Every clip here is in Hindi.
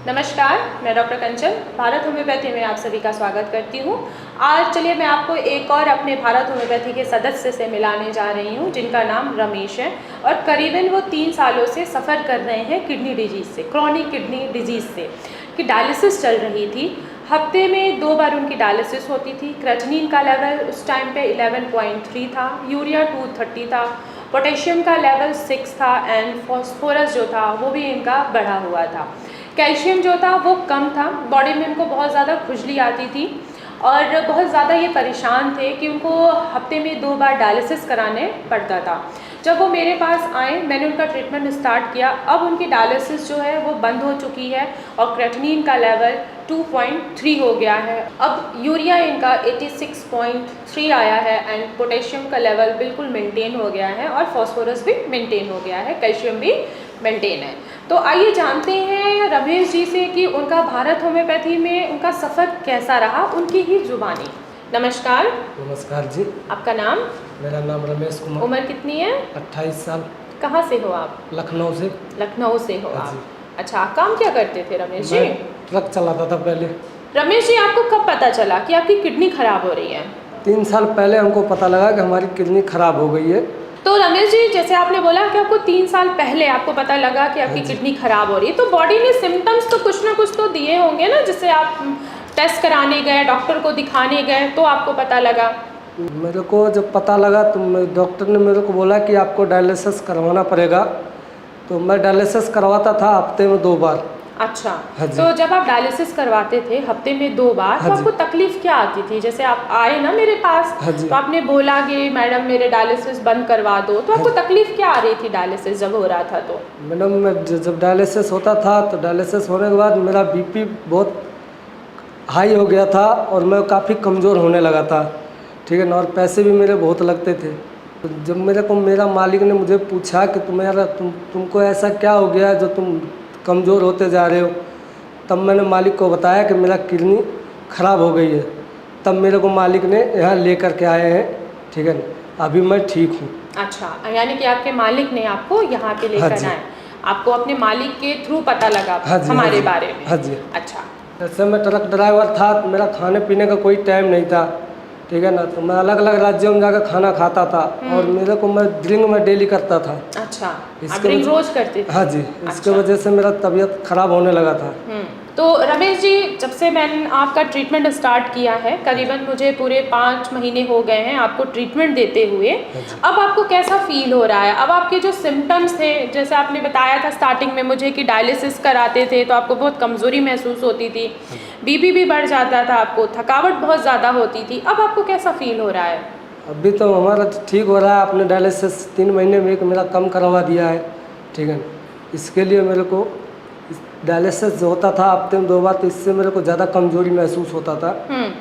नमस्कार, मैं डॉक्टर कंचन भारत होम्योपैथी में आप सभी का स्वागत करती हूँ। आज चलिए मैं आपको एक और अपने भारत होम्योपैथी के सदस्य से मिलाने जा रही हूँ जिनका नाम रमेश है और करीबन वो 3 सालों से सफ़र कर रहे हैं किडनी डिजीज़ से, क्रॉनिक किडनी डिजीज़ से, कि डायलिसिस चल रही थी। हफ्ते में 2 बार उनकी डायलिसिस होती थी। क्रेटिनिन का लेवल उस टाइम पे 11.3 था, यूरिया 230 था, पोटेशियम का लेवल 6 था एंड फॉस्फोरस जो था वो भी इनका बढ़ा हुआ था। कैल्शियम जो था वो कम था। बॉडी में उनको बहुत ज़्यादा खुजली आती थी और बहुत ज़्यादा ये परेशान थे कि उनको हफ्ते में 2 बार डायलिसिस कराने पड़ता था। जब वो मेरे पास आए मैंने उनका ट्रीटमेंट स्टार्ट किया। अब उनकी डायलिसिस जो है वो बंद हो चुकी है और क्रेटिनिन का लेवल 2.3 हो गया है। अब यूरिया इनका 86.3 आया है एंड पोटेशियम का लेवल बिल्कुल मेंटेन हो गया है और फॉस्फोरस भी मेंटेन हो गया है, कैल्शियम भी मेंटेन है। तो आइए जानते हैं रमेश जी से कि उनका भारत होम्योपैथी में उनका सफ़र कैसा रहा, उनकी ही जुबानी। नमस्कार। नमस्कार जी। आपका नाम? मेरा नाम रमेश कुमार। उम्र कितनी है? 28 साल। कहाँ से हो आप? लखनऊ से। लखनऊ से हो आप? अच्छा, काम क्या करते थे रमेश जी? ट्रक चलाता था पहले। रमेश जी, आपको कब पता चला कि आपकी किडनी खराब हो रही है? 3 साल पहले हमको पता लगा कि हमारी किडनी खराब हो गई है। तो रमेश जी, जैसे आपने बोला कि आपको 3 साल पहले आपको पता लगा कि आपकी किडनी खराब हो रही है, तो बॉडी ने सिम्टम्स तो कुछ ना कुछ तो दिए होंगे ना, जिससे आप टेस्ट कराने गए, डॉक्टर को दिखाने गए तो आपको पता लगा? मेरे को जब पता लगा तो डॉक्टर ने मेरे को बोला कि आपको डायलिसिस करवाना पड़ेगा। तो मैं डायलिसिस करवाता था हफ्ते में 2 बार। अच्छा, तो जब आप डायलिसिस करवाते थे हफ्ते में 2 बार, तो आपको तकलीफ क्या आती थी? जैसे आप आए ना मेरे पास तो आपने बोला कि मैडम मेरे डायलिसिस बंद करवा दो, तो आपको तकलीफ क्या आ रही थी डायलिसिस जब हो रहा था तो? मैडम, मैं जब डायलिसिस होता था तो डायलिसिस होने के बाद मेरा बीपी बहुत हाई हो गया था और मैं काफ़ी कमज़ोर होने लगा था, ठीक है ना, और पैसे भी मेरे बहुत लगते थे। तो जब मेरा मालिक ने मुझे पूछा कि तुमको ऐसा क्या हो गया जो तुम कमज़ोर होते जा रहे हो, तब मैंने मालिक को बताया कि मेरा किडनी ख़राब हो गई है। तब मेरे को मालिक ने यहाँ लेकर के आए हैं, ठीक है ना, अभी मैं ठीक हूँ। अच्छा, यानी कि आपके मालिक ने आपको यहाँ पे लेकर आए, आपको अपने मालिक के थ्रू पता लगा हमारे बारे में? हाँ जी। अच्छा, जैसे मैं ट्रक ड्राइवर था तो मेरा खाने पीने का कोई टाइम नहीं था, ठीक है ना, तो मैं अलग अलग राज्यों में जाकर खाना खाता था और मैं ड्रिंक में डेली करता था। अच्छा, आप ड्रिंक रोज करते थे? हाँ जी। इसके वजह से मेरा तबीयत खराब होने लगा था। तो रमेश जी, जब से मैंने आपका ट्रीटमेंट स्टार्ट किया है, करीबन मुझे पूरे 5 महीने हो गए हैं आपको ट्रीटमेंट देते हुए, अब आपको कैसा फील हो रहा है? अब आपके जो सिम्टम्स थे, जैसे आपने बताया था स्टार्टिंग में मुझे कि डायलिसिस कराते थे तो आपको बहुत कमज़ोरी महसूस होती थी, बीपी भी बढ़ जाता था, आपको थकावट बहुत ज़्यादा होती थी, अब आपको कैसा फील हो रहा है? अभी तो हमारा ठीक हो रहा है। आपने डायलिसिस 3 महीने में मेरा कम करवा दिया है, ठीक है। इसके लिए मेरे को डायलिसिस जो होता था हफ्ते में 2 बार, तो इससे मेरे को ज़्यादा कमज़ोरी महसूस होता था,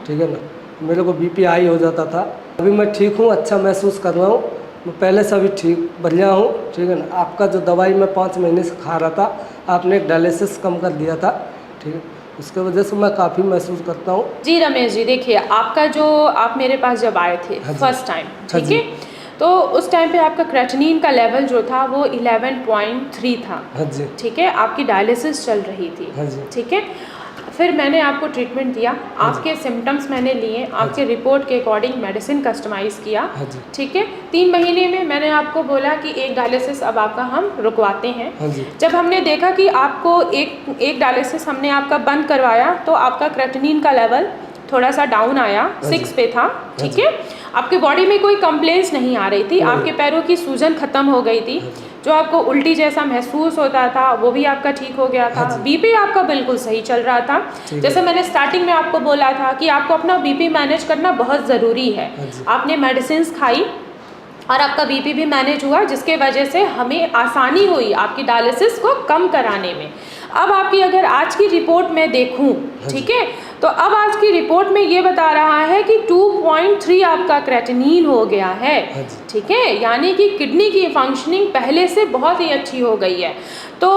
ठीक है ना, मेरे को बीपी हाई हो जाता था। अभी मैं ठीक हूँ, अच्छा महसूस कर रहा हूँ, मैं पहले से अभी ठीक बढ़िया हूँ, ठीक है ना। आपका जो दवाई मैं 5 महीने से खा रहा था, आपने एक डायलिसिस कम कर दिया था, ठीक है, उसके वजह से मैं काफ़ी महसूस करता हूँ। जी रमेश जी, देखिए आपका जो आप मेरे पास जब आए थे फर्स्ट टाइम, ठीक है, तो उस टाइम पे आपका क्रेटिनिन का लेवल जो था वो 11.3 था, ठीक है, आपकी डायलिसिस चल रही थी, ठीक है। फिर मैंने आपको ट्रीटमेंट दिया, आपके सिम्टम्स मैंने लिए, आपके रिपोर्ट के अकॉर्डिंग मेडिसिन कस्टमाइज़ किया, ठीक है। 3 महीने में मैंने आपको बोला कि एक डायलिसिस अब आपका हम रुकवाते हैं। जब हमने देखा कि आपको एक डायलिसिस हमने आपका बंद करवाया तो आपका क्रेटिनिन का लेवल थोड़ा सा डाउन आया, 6 पे था, ठीक है। आपके बॉडी में कोई कंप्लेंट्स नहीं आ रही थी, आपके पैरों की सूजन खत्म हो गई थी, जो आपको उल्टी जैसा महसूस होता था वो भी आपका ठीक हो गया था, बीपी आपका बिल्कुल सही चल रहा था। जैसे मैंने स्टार्टिंग में आपको बोला था कि आपको अपना बीपी मैनेज करना बहुत ज़रूरी है। आपने मेडिसिन खाई और आपका बीपी भी मैनेज हुआ, जिसके वजह से हमें आसानी हुई आपकी डायलिसिस को कम कराने में। अब आपकी अगर आज की रिपोर्ट में देखूं, ठीक है, तो अब आज की रिपोर्ट में ये बता रहा है कि 2.3 आपका क्रेटिनिन हो गया है, ठीक है, यानी कि किडनी की फंक्शनिंग पहले से बहुत ही अच्छी हो गई है। तो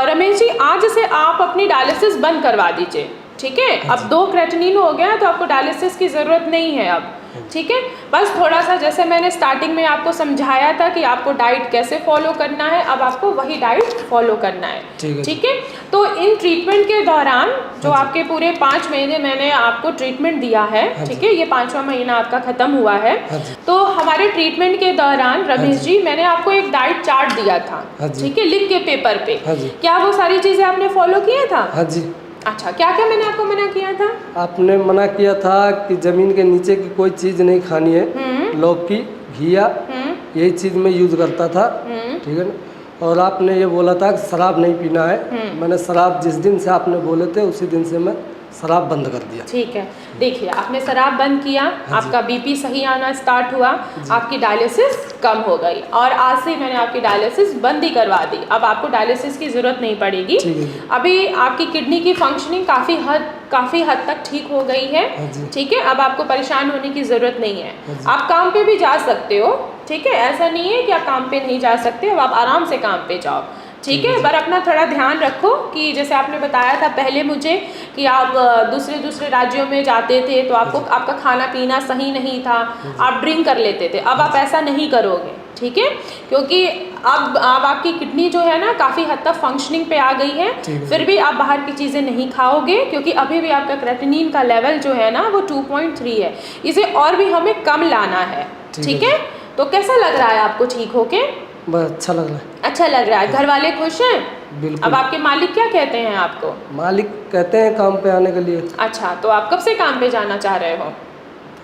रमेश जी, आज से आप अपनी डायलिसिस बंद करवा दीजिए। ठीक है। अब 2 क्रेटिनिन हो गया तो आपको डायलिसिस की ज़रूरत नहीं है अब, ठीक है। बस थोड़ा सा जैसे मैंने स्टार्टिंग में आपको समझाया था कि आपको डाइट कैसे फॉलो करना है, अब आपको वही डाइट फॉलो करना है, ठीक है। तो इन ट्रीटमेंट के दौरान जो आपके पूरे 5 महीने मैंने आपको ट्रीटमेंट दिया है, ठीक है, ये 5वां महीना आपका ख़त्म हुआ है। तो हमारे ट्रीटमेंट के दौरान रमेश जी मैंने आपको एक डाइट चार्ट दिया था, ठीक है, लिख के पेपर पे। क्या वो सारी चीज़ें आपने फॉलो किया था? हाँ जी। अच्छा, क्या क्या मैंने आपको मना किया था? आपने मना किया था कि ज़मीन के नीचे की कोई चीज़ नहीं खानी है, लौकी, घिया, यही चीज़ मैं यूज़ करता था, ठीक है ना। और आपने ये बोला था कि शराब नहीं पीना है। मैंने शराब जिस दिन से आपने बोले थे उसी दिन से मैं शराब बंद कर दिया। ठीक है, देखिए आपने शराब बंद किया, आपका बीपी सही आना स्टार्ट हुआ, आपकी डायलिसिस कम हो गई और आज से मैंने आपकी डायलिसिस बंद ही करवा दी। अब आपको डायलिसिस की ज़रूरत नहीं पड़ेगी। अभी आपकी किडनी की फंक्शनिंग काफ़ी हद तक ठीक हो गई है, ठीक है। अब आपको परेशान होने की ज़रूरत नहीं है, आप काम पे भी जा सकते हो, ठीक है। ऐसा नहीं है कि आप काम पे नहीं जा सकते, अब आप आराम से काम पे जाओ, ठीक है। पर अपना थोड़ा ध्यान रखो कि जैसे आपने बताया था पहले मुझे कि आप दूसरे राज्यों में जाते थे तो आपका खाना पीना सही नहीं था, आप ड्रिंक कर लेते थे। अब आप ऐसा नहीं करोगे, ठीक है, क्योंकि अब आपकी किडनी जो है ना काफ़ी हद तक फंक्शनिंग पे आ गई है। फिर भी आप बाहर की चीज़ें नहीं खाओगे क्योंकि अभी भी आपका क्रेटिनिन का लेवल जो है ना वो 2.3 है, इसे और भी हमें कम लाना है, ठीक है। तो कैसा लग रहा है आपको ठीक होके? बस अच्छा लग रहा है। अच्छा लग रहा है, घर वाले खुश हैं? बिल्कुल। अब आपके मालिक क्या कहते हैं आपको? मालिक कहते हैं काम पे आने के लिए। अच्छा, तो आप कब से काम पे जाना चाह रहे हो?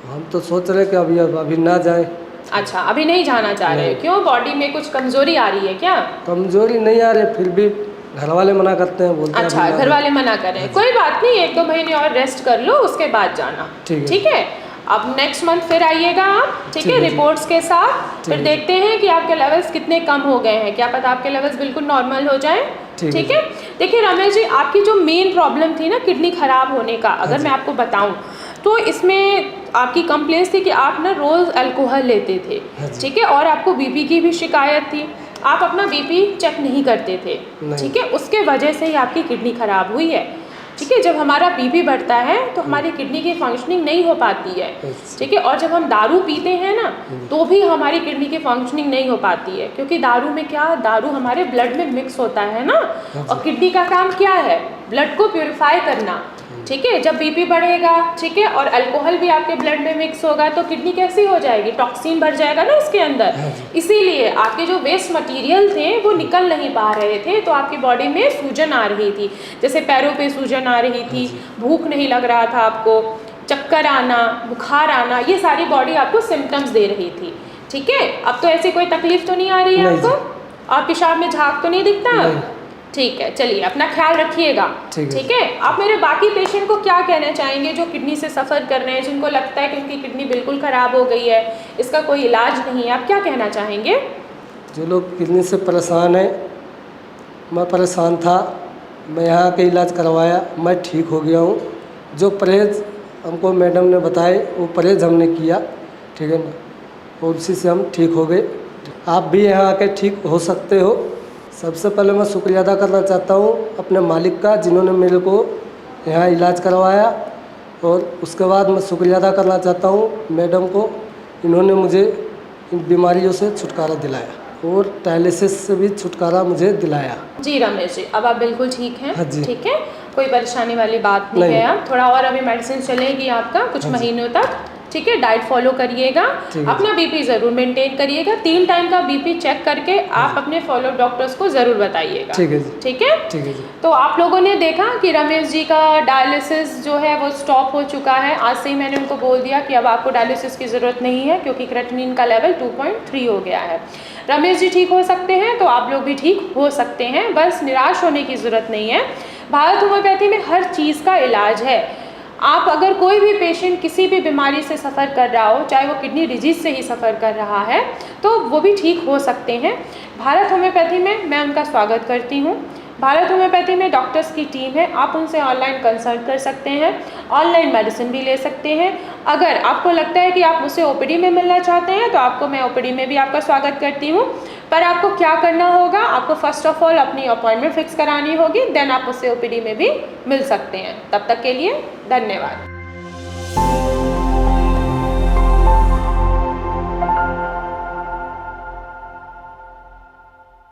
हम तो सोच रहे कि अभी ना जाए। अच्छा, अभी नहीं जाना चाह रहे, क्यों? बॉडी में कुछ कमजोरी आ रही है क्या? कमजोरी नहीं आ रही, फिर भी घर वाले मना करते हैं, बोलते हैं। अच्छा, घर वाले मना कर रहे हैं, कोई बात नहीं, 1-2 महीने और रेस्ट कर लो, उसके बाद जाना, ठीक है। अब नेक्स्ट मंथ फिर आइएगा आप, ठीक है, रिपोर्ट्स के साथ। फिर देखते हैं कि आपके लेवल्स कितने कम हो गए हैं, क्या पता आपके लेवल्स बिल्कुल नॉर्मल हो जाए, ठीक है। देखिए रमेश जी, आपकी जो मेन प्रॉब्लम थी ना किडनी खराब होने का, अगर मैं आपको बताऊं तो इसमें आपकी कंप्लेंट्स थी कि आप ना रोज़ अल्कोहल लेते थे, ठीक है, और आपको बीपी की भी शिकायत थी, आप अपना बीपी चेक नहीं करते थे, ठीक है, उसके वजह से ही आपकी किडनी खराब हुई है, ठीक है। जब हमारा बीपी बढ़ता है तो हमारी किडनी की फंक्शनिंग नहीं हो पाती है, ठीक है। और जब हम दारू पीते हैं ना तो भी हमारी किडनी की फंक्शनिंग नहीं हो पाती है, क्योंकि दारू में क्या, दारू हमारे ब्लड में मिक्स होता है ना, और किडनी का काम क्या है, ब्लड को प्योरीफाई करना, ठीक है। जब बीपी बढ़ेगा, ठीक है, और अल्कोहल भी आपके ब्लड में मिक्स होगा तो किडनी कैसी हो जाएगी, टॉक्सिन भर जाएगा ना उसके अंदर, इसीलिए आपके जो वेस्ट मटेरियल थे वो निकल नहीं पा रहे थे, तो आपकी बॉडी में सूजन आ रही थी, जैसे पैरों पे सूजन आ रही थी, भूख नहीं लग रहा था आपको, चक्कर आना, बुखार आना, ये सारी बॉडी आपको सिम्टम्स दे रही थी, ठीक है। अब तो ऐसी कोई तकलीफ तो नहीं आ रही है आपको, और पेशाब में झाग तो नहीं दिखता? ठीक है, चलिए अपना ख्याल रखिएगा, ठीक है। आप मेरे बाकी पेशेंट को क्या कहना चाहेंगे जो किडनी से सफ़र कर रहे हैं, जिनको लगता है कि उनकी किडनी बिल्कुल ख़राब हो गई है, इसका कोई इलाज नहीं है, आप क्या कहना चाहेंगे? जो लोग किडनी से परेशान हैं, मैं परेशान था, मैं यहाँ के इलाज करवाया, मैं ठीक हो गया हूँ। जो परहेज़ हमको मैडम ने बताए वो परहेज़ हमने किया, ठीक है ना, और उसी से हम ठीक हो गए। आप भी यहाँ आके ठीक हो सकते हो। सबसे पहले मैं शुक्रिया अदा करना चाहता हूँ अपने मालिक का, जिन्होंने मेरे को यहाँ इलाज करवाया, और उसके बाद मैं शुक्रिया अदा करना चाहता हूँ मैडम को, इन्होंने मुझे इन बीमारियों से छुटकारा दिलाया और डायलिसिस से भी छुटकारा मुझे दिलाया। जी रमेश जी, अब आप बिल्कुल ठीक हैं? हाँ जी। ठीक है, कोई परेशानी वाली बात नहीं है। अब थोड़ा और अभी मेडिसिन चलेगी आपका कुछ महीनों तक, ठीक है। डाइट फॉलो करिएगा, अपना बीपी ज़रूर मेंटेन करिएगा, 3 टाइम का बीपी चेक करके आप अपने फॉलो डॉक्टर्स को ज़रूर बताइएगा, ठीक है जी, ठीक है, ठीक है जी। तो आप लोगों ने देखा कि रमेश जी का डायलिसिस जो है वो स्टॉप हो चुका है। आज से ही मैंने उनको बोल दिया कि अब आपको डायलिसिस की ज़रूरत नहीं है, क्योंकि क्रेटिनिन का लेवल 2.3 हो गया है। रमेश जी ठीक हो सकते हैं तो आप लोग भी ठीक हो सकते हैं, बस निराश होने की ज़रूरत नहीं है। भारत होम्योपैथी में हर चीज़ का इलाज है। आप अगर कोई भी पेशेंट किसी भी बीमारी से सफ़र कर रहा हो, चाहे वो किडनी डिजीज़ से ही सफ़र कर रहा है, तो वो भी ठीक हो सकते हैं। भारत होम्योपैथी में मैं उनका स्वागत करती हूँ। भारत होम्योपैथी में डॉक्टर्स की टीम है, आप उनसे ऑनलाइन कंसल्ट कर सकते हैं, ऑनलाइन मेडिसिन भी ले सकते हैं। अगर आपको लगता है कि आप मुझसे ओपीडी में मिलना चाहते हैं तो आपको मैं ओपीडी में भी आपका स्वागत करती हूँ। पर आपको क्या करना होगा, आपको फर्स्ट ऑफ ऑल अपनी अपॉइंटमेंट फिक्स करानी होगी, देन आप उससे ओपीडी में भी मिल सकते हैं। तब तक के लिए धन्यवाद।